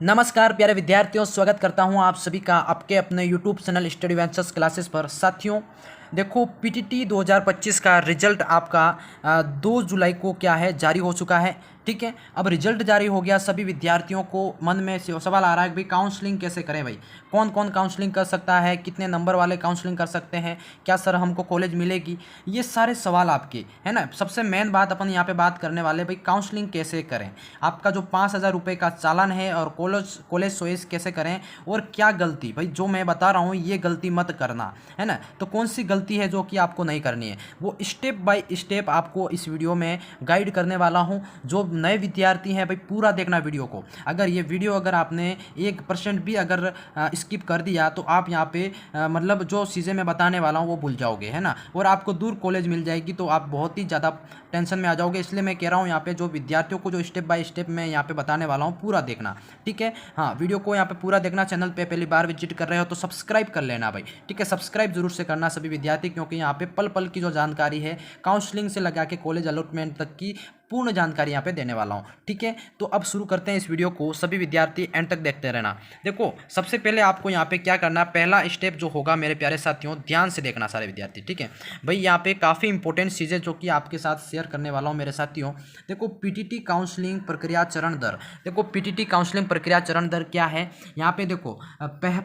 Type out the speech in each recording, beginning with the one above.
नमस्कार प्यारे विद्यार्थियों, स्वागत करता हूं आप सभी का आपके अपने YouTube channel study ventures classes पर। साथियों देखो, पीटीटी 2025 का रिजल्ट आपका 2 जुलाई को क्या है जारी हो चुका है। ठीक है, अब रिजल्ट जारी हो गया, सभी विद्यार्थियों को मन में सवाल आ रहा है कि भाई काउंसलिंग कैसे करें, भाई कौन कौन काउंसलिंग कर सकता है, कितने नंबर वाले काउंसलिंग कर सकते हैं, क्या सर हमको कॉलेज मिलेगी, ये सारे सवाल आपके है ना। सबसे मेन बात अपन यहाँ पे बात करने वाले भाई काउंसलिंग कैसे करें, आपका जो 5,000 रुपये का चालान है और कॉलेज चॉइस कैसे करें, और क्या गलती भाई जो मैं बता रहा हूँ ये गलती मत करना है ना। तो कौन सी गलती है जो कि आपको नहीं करनी है, वो स्टेप बाय स्टेप आपको इस वीडियो में गाइड करने वाला हूँ। जो नए विद्यार्थी हैं भाई पूरा देखना वीडियो को। अगर ये वीडियो अगर आपने 1% भी अगर स्किप कर दिया तो आप यहाँ पे मतलब जो चीज़ें मैं बताने वाला हूँ वो भूल जाओगे, है ना, और आपको दूर कॉलेज मिल जाएगी तो आप बहुत ही ज़्यादा टेंशन में आ जाओगे। इसलिए मैं कह रहा हूँ यहाँ पे जो विद्यार्थियों को जो स्टेप बाय स्टेप मैं यहाँ पे बताने वाला हूँ पूरा देखना। ठीक है, हाँ वीडियो को यहाँ पे पूरा देखना। चैनल पे पहली बार विजिट कर रहे हो तो सब्सक्राइब कर लेना भाई। ठीक है, सब्सक्राइब जरूर से करना सभी विद्यार्थी, क्योंकि यहाँ पे पल पल की जो जानकारी है काउंसलिंग से लगा के कॉलेज अलॉटमेंट तक की पूर्ण जानकारी यहाँ पे देने वाला हूँ। ठीक है, तो अब शुरू करते हैं इस वीडियो को, सभी विद्यार्थी एंड तक देखते रहना। देखो सबसे पहले आपको यहाँ पे क्या करना है, पहला स्टेप जो होगा मेरे प्यारे साथियों, ध्यान से देखना सारे विद्यार्थी। ठीक है भाई, यहाँ पे काफ़ी इंपॉर्टेंट चीज़ें जो कि आपके साथ शेयर करने वाला हूँ मेरे साथियों। देखो पीटीटी काउंसलिंग प्रक्रिया चरण दर, देखो पीटीटी काउंसलिंग प्रक्रिया चरण दर क्या है यहाँ पे देखो।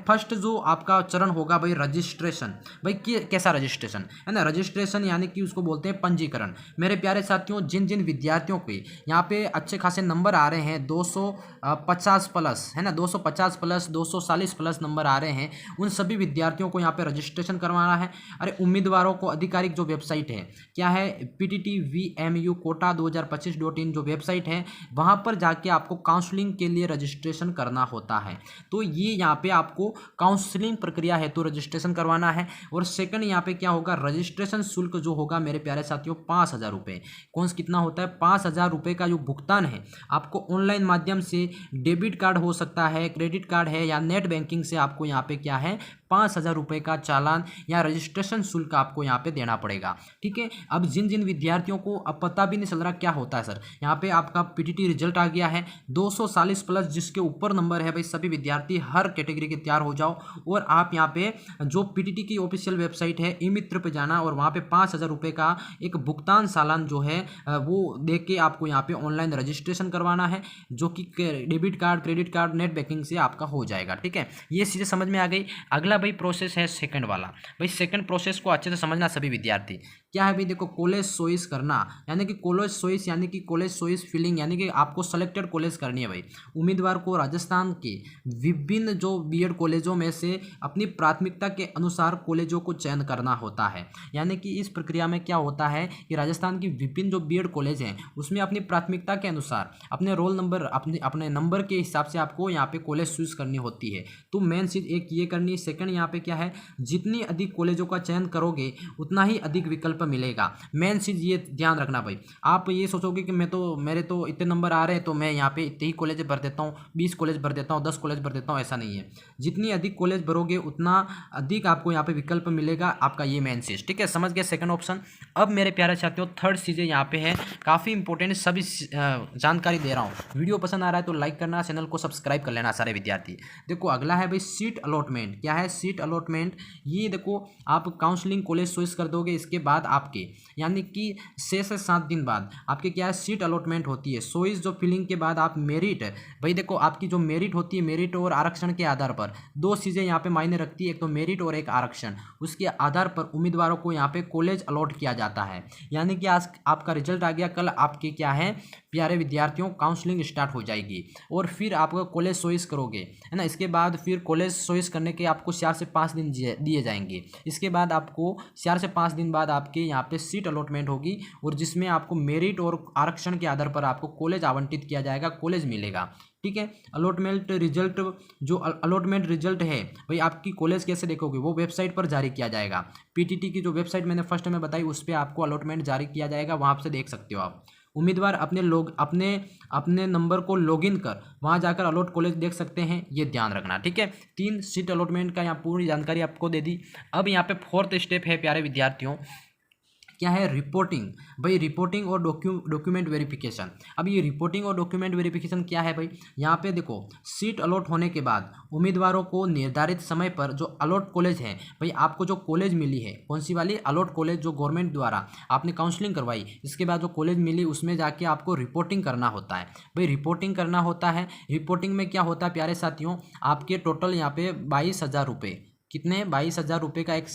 फर्स्ट जो आपका चरण होगा भाई रजिस्ट्रेशन। भाई कैसा रजिस्ट्रेशन है ना, रजिस्ट्रेशन यानी कि उसको बोलते हैं पंजीकरण। मेरे प्यारे साथियों, जिन जिन विद्यार्थियों के यहाँ पे अच्छे खासे नंबर आ रहे हैं 250 प्लस है ना, 250 प्लस 240 प्लस नंबर आ रहे हैं, उन सभी विद्यार्थियों को यहाँ पे रजिस्ट्रेशन करवाना है। अरे उम्मीदवारों को आधिकारिक जो वेबसाइट है क्या है, PTTVMU कोटा 2025.in जो वेबसाइट है वहाँ पर जाके आपको काउंसलिंग के लिए रजिस्ट्रेशन करना होता है। तो ये यहाँ पे आपको काउंसलिंग प्रक्रिया है तो रजिस्ट्रेशन करवाना है। और सेकंड यहाँ पे क्या होगा, रजिस्ट्रेशन शुल्क जो होगा मेरे प्यारे साथियों 5,000 रुपये। कौन कितना होता है, 5,000 रुपये का जो भुगतान है आपको ऑनलाइन माध्यम से, डेबिट कार्ड हो सकता है, क्रेडिट कार्ड है या नेट बैंकिंग से आपको यहाँ पे क्या है 5,000 रुपये का चालान या रजिस्ट्रेशन शुल्क आपको यहाँ पे देना पड़ेगा। ठीक है, अब जिन जिन विद्यार्थियों को अब पता भी नहीं चल रहा क्या होता है सर, यहाँ पे आपका पीटीटी रिजल्ट आ गया है 240 प्लस जिसके ऊपर नंबर है भाई, सभी विद्यार्थी हर कैटेगरी के तैयार हो जाओ और आप यहाँ पे जो पीटीटी की ऑफिशियल वेबसाइट है ई मित्र पे जाना और वहाँ पे 5,000 रुपये का एक भुगतान चालान जो है वो दे के आपको यहाँ पे ऑनलाइन रजिस्ट्रेशन करवाना है, जो कि debit card, credit card, net banking से आपका हो जाएगा। ठीक है, ये चीज़ें समझ में आ गई। अगला भाई प्रोसेस है सेकंड वाला। भाई सेकंड प्रोसेस को अच्छे से समझना सभी विद्यार्थी। क्या है भाई, देखो कॉलेज चॉइस करना, यानी कि कॉलेज चॉइस यानी कि कॉलेज चॉइस फिलिंग, यानी कि आपको सेलेक्टेड कॉलेज करनी है भाई। उम्मीदवार को राजस्थान के विभिन्न जो बीएड कॉलेजों में से अपनी प्राथमिकता के अनुसार कॉलेजों को चयन करना होता है। यानी कि इस प्रक्रिया में क्या होता है कि राजस्थान की विभिन्न जो बीएड कॉलेज हैं उसमें अपनी प्राथमिकता के अनुसार अपने रोल नंबर, अपने नंबर के हिसाब से आपको यहाँ पे कॉलेज चूज करनी होती है। तो मेन चीज़ एक ये करनी है। सेकंड यहाँ पे क्या है, जितनी अधिक कॉलेजों का चयन करोगे उतना ही अधिक विकल्प मिलेगा। मेन चीज़ ये ध्यान रखना भाई। आप ये सोचोगे कि मेरे तो इतने नंबर आ रहे हैं तो मैं यहाँ पे इतने ही कॉलेज भर देता हूँ, 20 कॉलेज भर देता हूँ, 10 कॉलेज भर देता हूँ, ऐसा नहीं है। जितनी अधिक कॉलेज भरोगे उतना अधिक आपको यहाँ पे विकल्प मिलेगा, आपका ये मेन चीज़। ठीक है, समझ गए सेकंड ऑप्शन। अब मेरे प्यारे साथियों थर्ड चीज़ें यहाँ पे है, काफ़ी इंपॉर्टेंट सभी जानकारी दे रहा हूँ। वीडियो पसंद आ रहा है तो लाइक करना, चैनल को सब्सक्राइब कर लेना सारे विद्यार्थी। देखो अगला है भाई सीट अलॉटमेंट। क्या है सीट अलॉटमेंट, ये देखो आप काउंसलिंग कॉलेज चॉइस कर दोगे, इसके बाद आपके यानी कि 6 से 7 दिन बाद आपके क्या है सीट अलॉटमेंट होती है। चॉइस जो फिलिंग के बाद आप मेरिट, भाई देखो आपकी जो मेरिट होती है, मेरिट और आरक्षण के आधार पर दो चीज़ें यहाँ पे मायने रखती है, एक तो मेरिट और एक आरक्षण। उसके आधार पर उम्मीदवारों को यहाँ पे कॉलेज अलॉट किया जाता है। यानी कि आज आपका रिजल्ट आ गया, कल आपके क्या है प्यारे विद्यार्थियों काउंसलिंग स्टार्ट हो जाएगी और फिर आप कॉलेज चॉइस करोगे, है ना। इसके बाद फिर कॉलेज चॉइस करने के आपको 4 से 5 दिन दिए जाएंगे। इसके बाद आपको 4 से 5 दिन बाद आपके यहाँ पे सीट अलॉटमेंट होगी और जिसमें आपको मेरिट और आरक्षण के आधार पर आपको कॉलेज आवंटित किया जाएगा, कॉलेज मिलेगा। ठीक है, अलॉटमेंट रिजल्ट, जो अलॉटमेंट रिजल्ट है भाई आपकी कॉलेज कैसे देखोगे, वो वेबसाइट पर जारी किया जाएगा। पीटीटी की जो वेबसाइट मैंने फर्स्ट में बताई उस पर आपको अलॉटमेंट जारी किया जाएगा, वहाँ से देख सकते हो आप। उम्मीदवार अपने नंबर को लॉगिन कर वहाँ जाकर अलॉट कॉलेज देख सकते हैं, ये ध्यान रखना। ठीक है, 3 सीट अलॉटमेंट का यहाँ पूरी जानकारी आपको दे दी। अब यहाँ पे फोर्थ स्टेप है प्यारे विद्यार्थियों, क्या है, रिपोर्टिंग। भाई रिपोर्टिंग और डॉक्यूमेंट वेरिफिकेशन। अब ये रिपोर्टिंग और डॉक्यूमेंट वेरिफिकेशन क्या है भाई, यहाँ पे देखो सीट अलॉट होने के बाद उम्मीदवारों को निर्धारित समय पर जो अलॉट कॉलेज है, भाई आपको जो कॉलेज मिली है कौन सी वाली, अलॉट कॉलेज जो गवर्नमेंट द्वारा आपने काउंसलिंग करवाई, इसके बाद जो कॉलेज मिली उसमें जाके आपको रिपोर्टिंग करना होता है। भाई रिपोर्टिंग करना होता है। रिपोर्टिंग में क्या होता है प्यारे साथियों, आपके टोटल यहाँ पे 22,000 रुपये, कितने, 22,000 रुपये का एक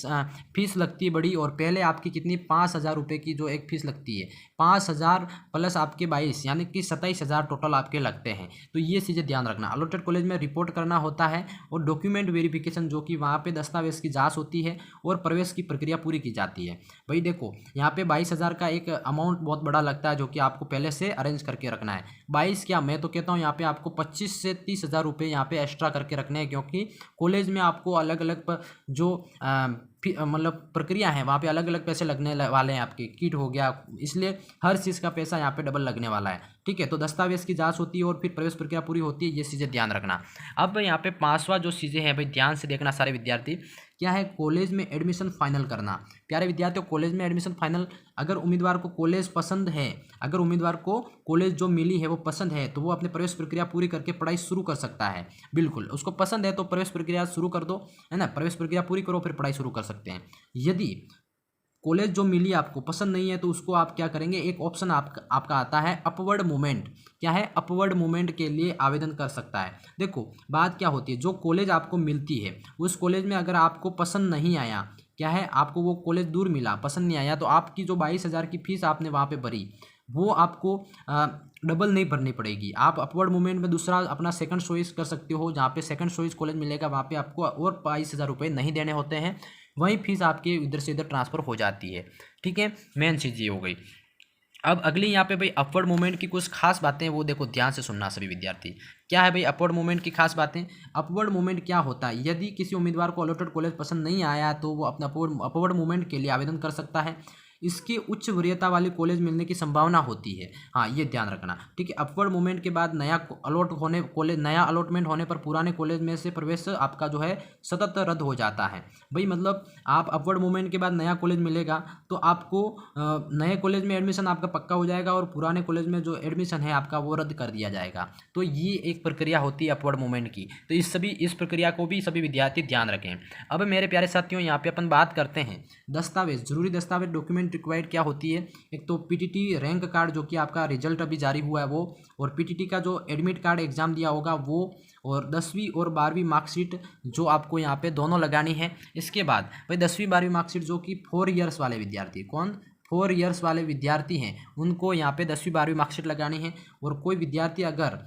फीस लगती है बड़ी, और पहले आपकी कितनी, 5,000 रुपये की जो एक फीस लगती है, 5,000 प्लस आपके 22 यानी कि 27,000 टोटल आपके लगते हैं। तो ये चीज़ें ध्यान रखना। अलॉटेड कॉलेज में रिपोर्ट करना होता है, और डॉक्यूमेंट वेरिफिकेशन जो कि वहाँ पे दस्तावेज की जांच होती है और प्रवेश की प्रक्रिया पूरी की जाती है। भाई देखो यहाँ पे 22,000 का एक अमाउंट बहुत बड़ा लगता है, जो कि आपको पहले से अरेंज करके रखना है। 22 क्या, मैं तो कहता हूँ यहाँ पे आपको 25 से 30,000 रुपये यहाँ पे एक्स्ट्रा करके रखने हैं, क्योंकि कॉलेज में आपको अलग अलग जो मतलब प्रक्रिया है वहाँ पे अलग अलग पैसे लगने वाले हैं, आपके किट हो गया, इसलिए हर चीज़ का पैसा यहाँ पे डबल लगने वाला है। ठीक है, तो दस्तावेज की जांच होती है और फिर प्रवेश प्रक्रिया पूरी होती है, ये चीज़ें ध्यान रखना। अब यहाँ पे 5वां जो चीज़ें हैं भाई ध्यान से देखना सारे विद्यार्थी, क्या है, कॉलेज में एडमिशन फाइनल करना। प्यारे विद्यार्थियों, कॉलेज में एडमिशन फाइनल, अगर उम्मीदवार को कॉलेज पसंद है, अगर उम्मीदवार को कॉलेज जो मिली है वो पसंद है, तो वो अपने प्रवेश प्रक्रिया पूरी करके पढ़ाई शुरू कर सकता है। बिल्कुल, उसको पसंद है तो प्रवेश प्रक्रिया शुरू कर दो, है ना, प्रवेश प्रक्रिया पूरी करो फिर पढ़ाई शुरू कर सकते हैं। यदि कॉलेज जो मिली आपको पसंद नहीं है तो उसको आप क्या करेंगे, एक ऑप्शन आपका आता है अपवर्ड मूवमेंट। क्या है, अपवर्ड मूवमेंट के लिए आवेदन कर सकता है। देखो बात क्या होती है, जो कॉलेज आपको मिलती है उस कॉलेज में अगर आपको पसंद नहीं आया, क्या है, आपको वो कॉलेज दूर मिला, पसंद नहीं आया, तो आपकी जो 22,000 की फीस आपने वहाँ पे भरी वो आपको डबल नहीं भरनी पड़ेगी। आप अपवर्ड मूवमेंट में दूसरा अपना सेकंड चॉइस कर सकते हो, जहाँ पे सेकंड चॉइस कॉलेज मिलेगा वहाँ पे आपको और 22,000 रुपये नहीं देने होते हैं, वहीं फीस आपके इधर से इधर ट्रांसफ़र हो जाती है। ठीक है, मेन चीज़ ये हो गई। अब अगली यहाँ पे भाई अपवर्ड मूवमेंट की कुछ खास बातें, वो देखो ध्यान से सुनना सभी विद्यार्थी। क्या है भाई अपवर्ड मूवमेंट की खास बातें, अपवर्ड मूवमेंट क्या होता है, यदि किसी उम्मीदवार को अलॉटेड कॉलेज पसंद नहीं आया तो वो अपना अपवर्ड मूवमेंट के लिए आवेदन कर सकता है। इसके उच्च वरीयता वाली कॉलेज मिलने की संभावना होती है, हाँ ये ध्यान रखना। ठीक है, अपवर्ड मूवमेंट के बाद नया अलॉटमेंट होने पर पुराने कॉलेज में से प्रवेश आपका जो है सतत रद्द हो जाता है। भाई मतलब आप अपवर्ड मूवमेंट के बाद नया कॉलेज मिलेगा तो आपको नए कॉलेज में एडमिशन आपका पक्का हो जाएगा, और पुराने कॉलेज में जो एडमिशन है आपका वो रद्द कर दिया जाएगा। तो ये एक प्रक्रिया होती है अपवर्ड मूवमेंट की, तो इस प्रक्रिया को भी सभी विद्यार्थी ध्यान रखें। अब मेरे प्यारे साथियों यहाँ पे अपन बात करते हैं दस्तावेज, जरूरी दस्तावेज डॉक्यूमेंट रिक्वायर्ड क्या होती है। एक तो पीटीटी रैंक कार्ड जो कि आपका रिजल्ट अभी जारी हुआ है वो, और पीटीटी का जो एडमिट कार्ड एग्जाम दिया होगा वो, और 10वीं और 12वीं मार्कशीट जो आपको यहाँ पे दोनों लगानी है। इसके बाद भाई 10वीं 12वीं मार्कशीट जो कि 4 ईयर्स वाले विद्यार्थी, कौन 4 ईयर्स वाले विद्यार्थी हैं उनको यहाँ पे 10वीं 12वीं मार्कशीट लगानी है। और कोई विद्यार्थी अगर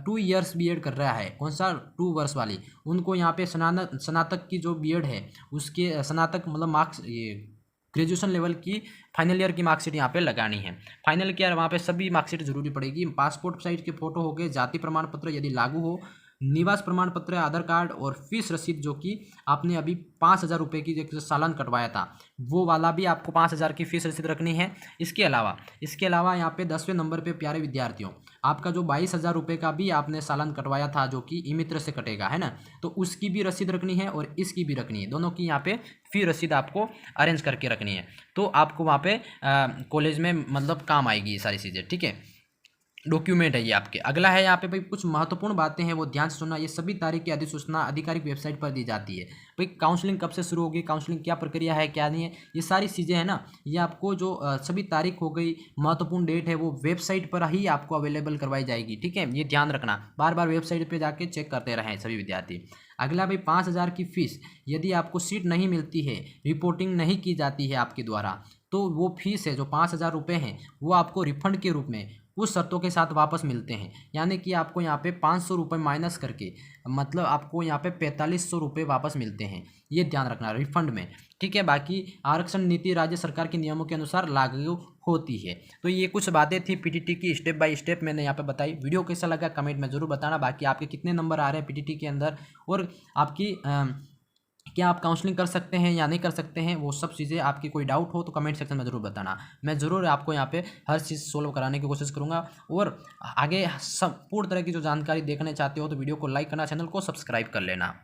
2 ईयर्स बीएड कर रहा है, कौन सा 2 वर्ष वाली, उनको यहाँ पे स्नातक की जो बीएड है उसके स्नातक मतलब मार्क्स, ये ग्रेजुएशन लेवल की फाइनल ईयर की मार्कशीट यहाँ पे लगानी है। फाइनल ईयर वहाँ पे सभी मार्कशीट जरूरी पड़ेगी। पासपोर्ट साइज की फोटो हो गए, जाति प्रमाण पत्र यदि लागू हो, निवास प्रमाण पत्र, आधार कार्ड, और फीस रसीद जो कि आपने अभी 5,000 रुपये की जो चालान कटवाया था वो वाला भी आपको 5,000 की फीस रसीद रखनी है। इसके अलावा यहाँ पे 10वें नंबर पे प्यारे विद्यार्थियों आपका जो 22,000 रुपये का भी आपने चालान कटवाया था जो कि ई मित्र से कटेगा, है ना, तो उसकी भी रसीद रखनी है और इसकी भी रखनी है, दोनों की यहाँ पे फी रसीद आपको अरेंज करके रखनी है। तो आपको वहाँ पे कॉलेज में मतलब काम आएगी ये सारी चीज़ें। ठीक है, डॉक्यूमेंट है ये आपके। अगला है यहाँ पे भाई कुछ महत्वपूर्ण बातें हैं वो ध्यान से सुनना। ये सभी तारीख की अधिसूचना आधिकारिक वेबसाइट पर दी जाती है। भाई काउंसलिंग कब से शुरू होगी, काउंसलिंग क्या प्रक्रिया है क्या नहीं है, ये सारी चीज़ें हैं ना, ये आपको जो सभी तारीख हो गई, महत्वपूर्ण डेट है वो वेबसाइट पर ही आपको अवेलेबल करवाई जाएगी। ठीक है, ये ध्यान रखना, बार बार वेबसाइट पर जाके चेक करते रहें सभी विद्यार्थी। अगला भाई 5,000 की फीस यदि आपको सीट नहीं मिलती है, रिपोर्टिंग नहीं की जाती है आपके द्वारा, तो वो फीस है जो 5,000 रुपये हैं वो आपको रिफंड के रूप में कुछ शर्तों के साथ वापस मिलते हैं। यानी कि आपको यहाँ पे 500 रुपये माइनस करके मतलब आपको यहाँ पे 4500 रुपये वापस मिलते हैं, ये ध्यान रखना रिफंड में। ठीक है, बाकी आरक्षण नीति राज्य सरकार के नियमों के अनुसार लागू होती है। तो ये कुछ बातें थी पीटीटी की, स्टेप बाय स्टेप मैंने यहाँ पे बताई। वीडियो कैसा लगा कमेंट में ज़रूर बताना। बाकी आपके कितने नंबर आ रहे हैं पीटीटी के अंदर, और आपकी क्या आप काउंसलिंग कर सकते हैं या नहीं कर सकते हैं, वो सब चीज़ें आपकी कोई डाउट हो तो कमेंट सेक्शन में ज़रूर बताना। मैं ज़रूर आपको यहाँ पे हर चीज़ सोल्व कराने की कोशिश करूँगा। और आगे संपूर्ण तरह की जो जानकारी देखना चाहते हो तो वीडियो को लाइक करना, चैनल को सब्सक्राइब कर लेना।